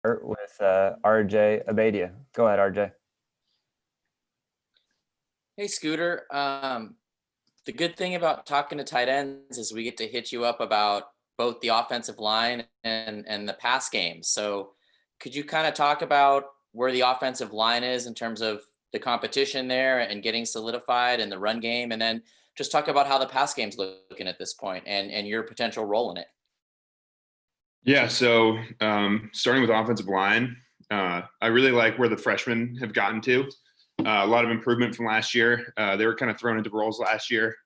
with RJ Abadia. Go ahead, RJ. Hey, Scooter. The good thing about talking to tight ends is we get to hit you up about both the offensive line and the pass game. So could you kind of talk about where the offensive line is in terms of the competition there and getting solidified in the run game? And then just talk about how the pass game's looking at this point and your potential role in it. Yeah, so starting with offensive line, I really like where the freshmen have gotten to. A lot of improvement from last year. They were kind of thrown into roles last year,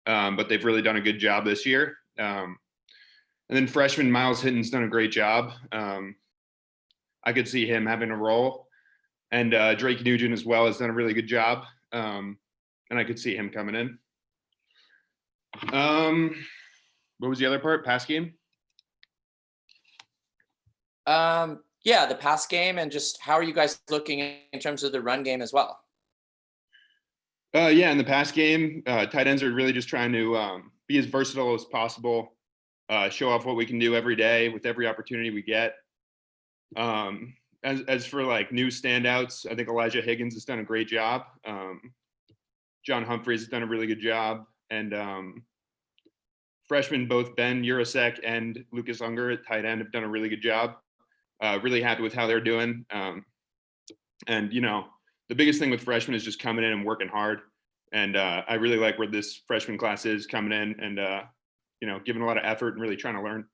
but they've really done a good job this year. And then freshman Miles Hinton's done a great job. I could see him having a role. And Drake Nugent as well has done a really good job. And I could see him coming in. What was the other part? Pass game? Yeah, the pass game, and just how are you guys looking in terms of the run game as well? Yeah, in the pass game, tight ends are really just trying to be as versatile as possible, show off what we can do every day with every opportunity we get. As for like new standouts, I think Elijah Higgins has done a great job. John Humphreys has done a really good job, and freshmen both Ben Urasek and Lucas Unger at tight end have done a really good job. Really happy with how they're doing. And, you know, the biggest thing with freshmen is just coming in and working hard. And I really like where this freshman class is coming in and, you know, giving a lot of effort and really trying to learn.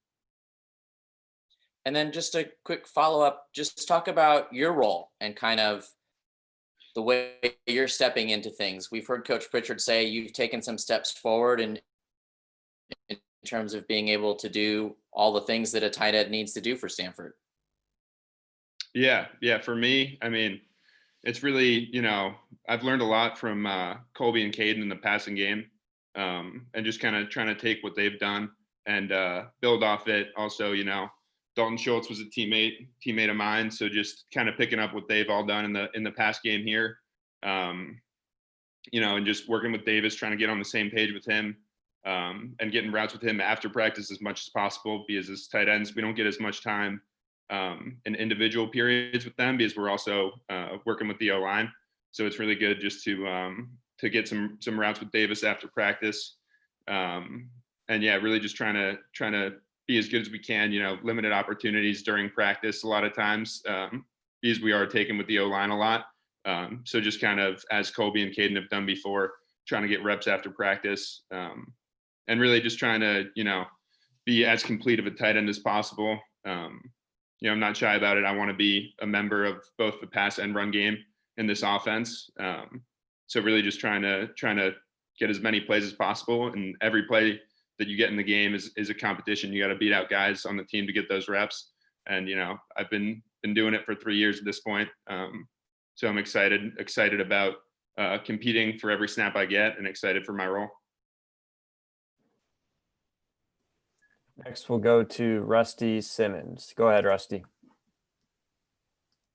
And then just a quick follow-up, just talk about your role and kind of the way you're stepping into things. We've heard Coach Pritchard say you've taken some steps forward in terms of being able to do all the things that a tight end needs to do for Stanford. Yeah. For me, I mean, it's really, you know, I've learned a lot from Colby and Caden in the passing game, and just kind of trying to take what they've done and build off it. Also, you know, Dalton Schultz was a teammate of mine, so just kind of picking up what they've all done in the pass game here, you know, and just working with Davis, trying to get on the same page with him, and getting routes with him after practice as much as possible, because as tight ends, we don't get as much time in individual periods with them because we're also working with the O-line. So it's really good just to get some routes with Davis after practice. And yeah, really just trying to be as good as we can, you know, limited opportunities during practice a lot of times, because we are taking with the O-line a lot. So just kind of, as Colby and Caden have done before, trying to get reps after practice, and really just trying to, you know, be as complete of a tight end as possible. You know, I'm not shy about it. I want to be a member of both the pass and run game in this offense. So really just trying to get as many plays as possible. And every play that you get in the game is a competition. You got to beat out guys on the team to get those reps. And, you know, I've been doing it for 3 years at this point. So I'm excited about competing for every snap I get and excited for my role. Next, we'll go to Rusty Simmons. Go ahead, Rusty.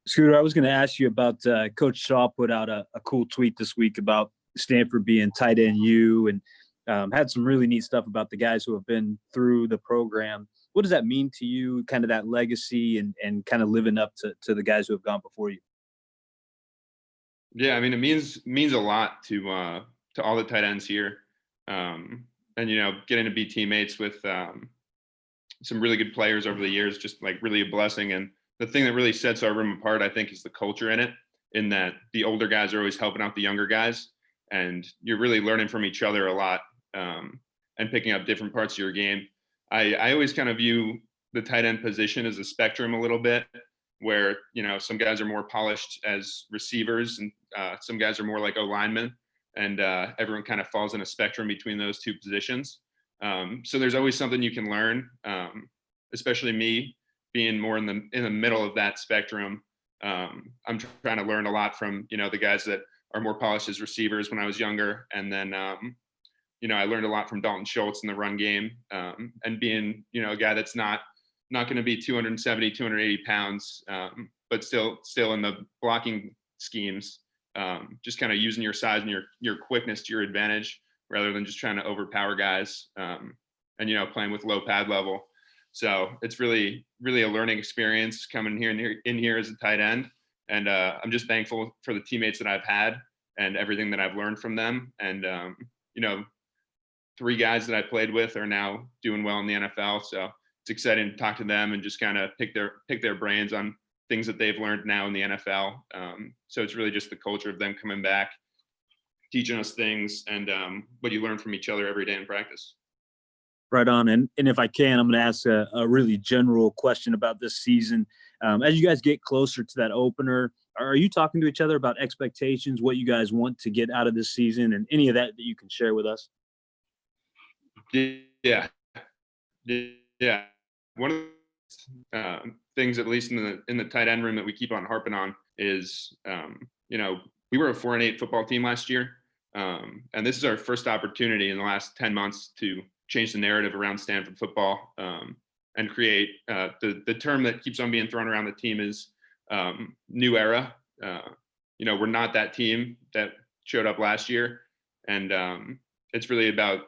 Scooter, I was going to ask you about Coach Shaw put out a cool tweet this week about Stanford being tight end U, and had some really neat stuff about the guys who have been through the program. What does that mean to you, kind of that legacy and kind of living up to the guys who have gone before you? Yeah, I mean, it means a lot to all the tight ends here. And, you know, getting to be teammates with some really good players over the years, just like really a blessing. And the thing that really sets our room apart, I think, is the culture in it, in that the older guys are always helping out the younger guys, and you're really learning from each other a lot, and picking up different parts of your game. I always kind of view the tight end position as a spectrum a little bit, where, you know, some guys are more polished as receivers and some guys are more like O-linemen, and everyone kind of falls in a spectrum between those two positions. So there's always something you can learn, especially me being more in the middle of that spectrum. I'm trying to learn a lot from, you know, the guys that are more polished as receivers when I was younger. And then, you know, I learned a lot from Dalton Schultz in the run game, and being, you know, a guy that's not going to be 270, 280 pounds, but still in the blocking schemes, just kind of using your size and your quickness to your advantage, rather than just trying to overpower guys, and, you know, playing with low pad level. So it's really, really a learning experience coming in here as a tight end. And I'm just thankful for the teammates that I've had and everything that I've learned from them. And, 3 guys that I played with are now doing well in the NFL. So it's exciting to talk to them and just kind of pick their brains on things that they've learned now in the NFL. So it's really just the culture of them coming back, teaching us things, and what you learn from each other every day in practice. Right on. And if I can, I'm going to ask a really general question about this season. As you guys get closer to that opener, are you talking to each other about expectations, what you guys want to get out of this season, and any of that you can share with us? Yeah. One of the things, at least in the tight end room, that we keep on harping on is, we were a 4-8 football team last year. And this is our first opportunity in the last 10 months to change the narrative around Stanford football, and create the term that keeps on being thrown around the team is new era. We're not that team that showed up last year. And it's really about,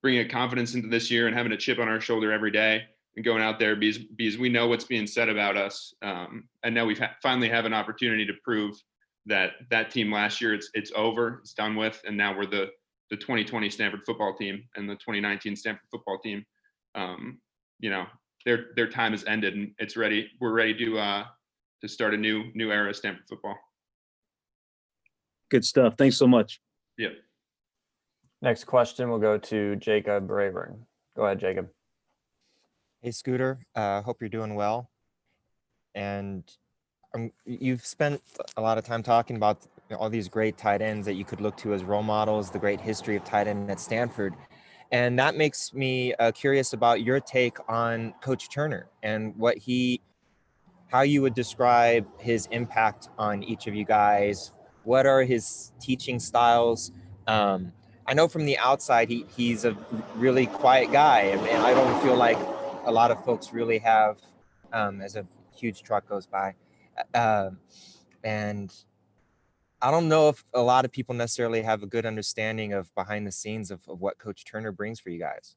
bringing a confidence into this year and having a chip on our shoulder every day and going out there because we know what's being said about us. And now we finally have an opportunity to prove that team last year, it's over, it's done with. And now we're the 2020 Stanford football team and the 2019 Stanford football team. Their time has ended and it's ready. We're ready to start a new era of Stanford football. Good stuff. Thanks so much. Yep. Next question will go to Jacob Rayburn. Go ahead, Jacob. Hey, Scooter. Hope you're doing well. And you've spent a lot of time talking about all these great tight ends that you could look to as role models, the great history of tight end at Stanford. And that makes me curious about your take on Coach Turner and how you would describe his impact on each of you guys. What are his teaching styles? I know from the outside, he's a really quiet guy, and I don't feel like a lot of folks really have as a huge truck goes by. And I don't know if a lot of people necessarily have a good understanding of behind the scenes of what Coach Turner brings for you guys.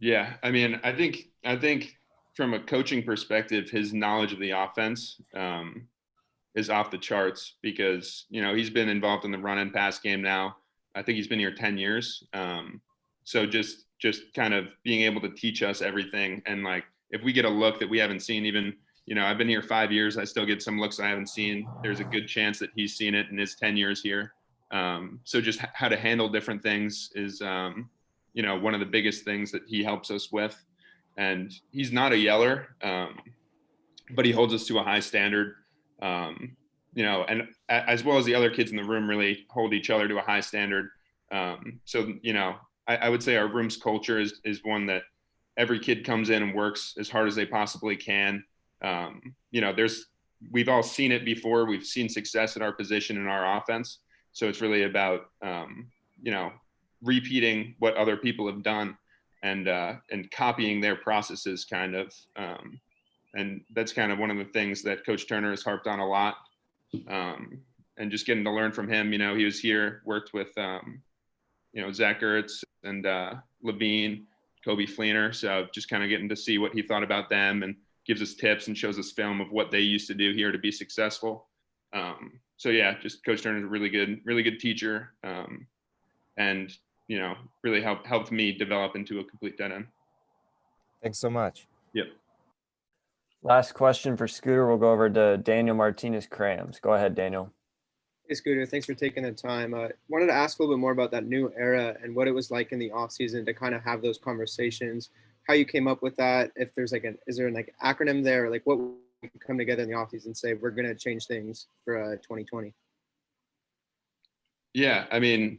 Yeah, I mean, I think from a coaching perspective, his knowledge of the offense is off the charts because, he's been involved in the run and pass game now. I think he's been here 10 years. So just kind of being able to teach us everything. And like, if we get a look that we haven't seen, even, I've been here 5 years, I still get some looks I haven't seen. There's a good chance that he's seen it in his 10 years here. So just how to handle different things is, one of the biggest things that he helps us with. And he's not a yeller, but he holds us to a high standard. And as well as the other kids in the room really hold each other to a high standard. So, I would say our room's culture is one that every kid comes in and works as hard as they possibly can. We've all seen it before. We've seen success at our position in our offense. So it's really about, repeating what other people have done and copying their processes kind of. And that's kind of one of the things that Coach Turner has harped on a lot. And just getting to learn from him, he was here, worked with, Zach Ertz and Levine, Kobe Fleener. So just kind of getting to see what he thought about them and gives us tips and shows us film of what they used to do here to be successful. So yeah, just Coach Turner is a really good teacher. And, really helped me develop into a complete tight end. Thanks so much. Yep. Last question for Scooter. We'll go over to Daniel Martinez-Crams. Go ahead, Daniel. Hey, Scooter, thanks for taking the time. Wanted to ask a little bit more about that new era and what it was like in the offseason to kind of have those conversations, how you came up with that, if there's is there an acronym there, like what we can come together in the offseason and say, we're going to change things for 2020? Yeah, I mean,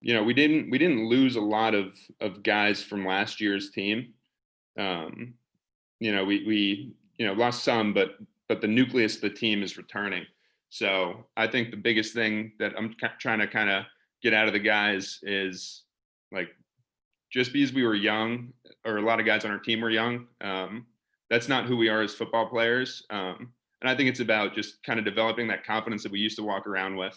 we didn't lose a lot of guys from last year's team. We lost some, but the nucleus of the team is returning. So I think the biggest thing that I'm trying to kind of get out of the guys is like, just because we were young, or a lot of guys on our team were young, that's not who we are as football players. And I think it's about just kind of developing that confidence that we used to walk around with.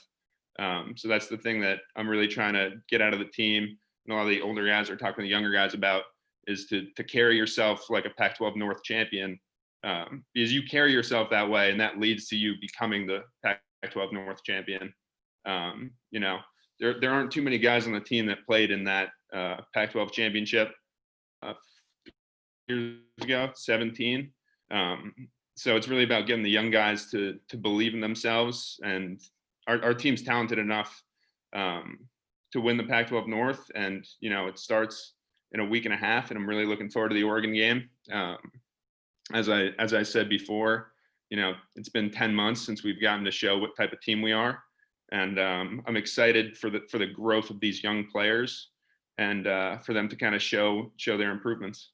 So that's the thing that I'm really trying to get out of the team. And a lot of the older guys are talking to the younger guys about is to carry yourself like a Pac-12 North champion, because you carry yourself that way, and that leads to you becoming the Pac-12 North champion. You know, there aren't too many guys on the team that played in that Pac-12 championship years ago, 17. So it's really about getting the young guys to believe in themselves, and our team's talented enough to win the Pac-12 North. And, you know, it starts in a week and a half, and I'm really looking forward to the Oregon game. As I said before, you know, it's been 10 months since we've gotten to show what type of team we are. And I'm excited for the growth of these young players, and for them to kind of show their improvements.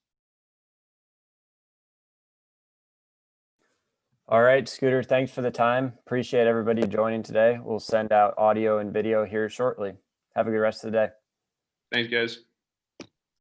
All right, Scooter, thanks for the time. Appreciate everybody joining today. We'll send out audio and video here shortly. Have a good rest of the day. Thanks, guys.